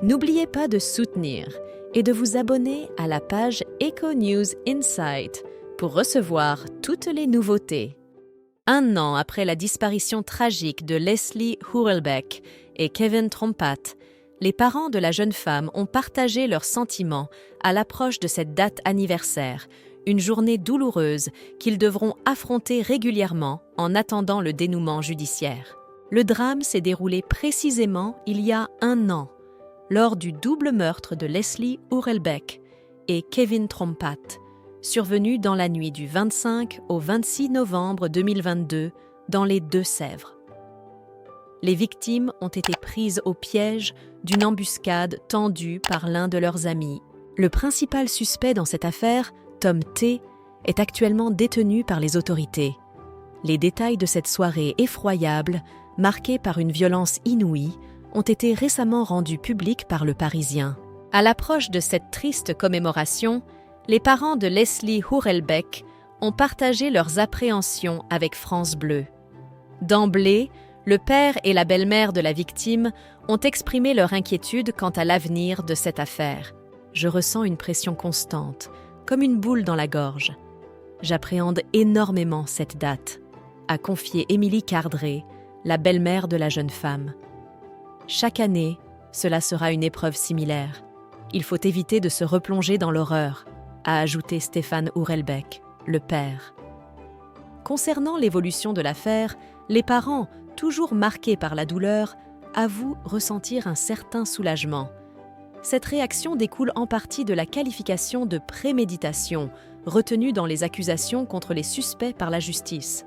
N'oubliez pas de soutenir et de vous abonner à la page Echo News Insight pour recevoir toutes les nouveautés. Un an après la disparition tragique de Leslie Hurlbeck et Kevin Trompat, les parents de la jeune femme ont partagé leurs sentiments à l'approche de cette date anniversaire, une journée douloureuse qu'ils devront affronter régulièrement en attendant le dénouement judiciaire. Le drame s'est déroulé précisément il y a un an, lors du double meurtre de Leslie Hurlbeck et Kevin Trompat, survenu dans la nuit du 25 au 26 novembre 2022 dans les Deux-Sèvres. Les victimes ont été prises au piège d'une embuscade tendue par l'un de leurs amis. Le principal suspect dans cette affaire, Tom T., est actuellement détenu par les autorités. Les détails de cette soirée effroyable, marquée par une violence inouïe, ont été récemment rendus publics par Le Parisien. À l'approche de cette triste commémoration, les parents de Leslie Hurlbeck ont partagé leurs appréhensions avec France Bleu. D'emblée, le père et la belle-mère de la victime ont exprimé leur inquiétude quant à l'avenir de cette affaire. Je ressens une pression constante, comme une boule dans la gorge. J'appréhende énormément cette date, a confié Émilie Cardré, la belle-mère de la jeune femme. Chaque année, cela sera une épreuve similaire. Il faut éviter de se replonger dans l'horreur, a ajouté Stéphane Hurlbeck, le père. Concernant l'évolution de l'affaire, les parents, toujours marqués par la douleur, avouent ressentir un certain soulagement. Cette réaction découle en partie de la qualification de préméditation retenue dans les accusations contre les suspects par la justice.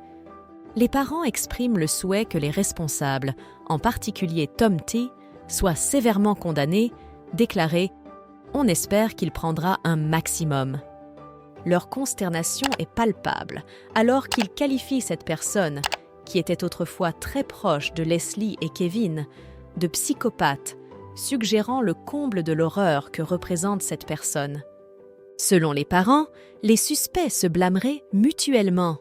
Les parents expriment le souhait que les responsables, en particulier Tom T., soient sévèrement condamnés, déclaré « On espère qu'il prendra un maximum ». Leur consternation est palpable alors qu'ils qualifient cette personne, qui était autrefois très proche de Leslie et Kevin, de psychopathe, suggérant le comble de l'horreur que représente cette personne. Selon les parents, les suspects se blâmeraient mutuellement.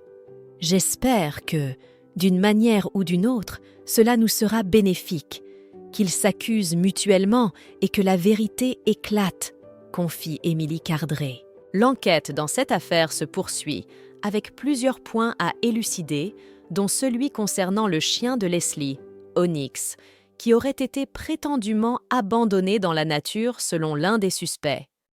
J'espère que, d'une manière ou d'une autre, cela nous sera bénéfique, qu'ils s'accusent mutuellement et que la vérité éclate, confie Émilie Cardré. L'enquête dans cette affaire se poursuit, avec plusieurs points à élucider, dont celui concernant le chien de Leslie, Onyx, qui aurait été prétendument abandonné dans la nature selon l'un des suspects.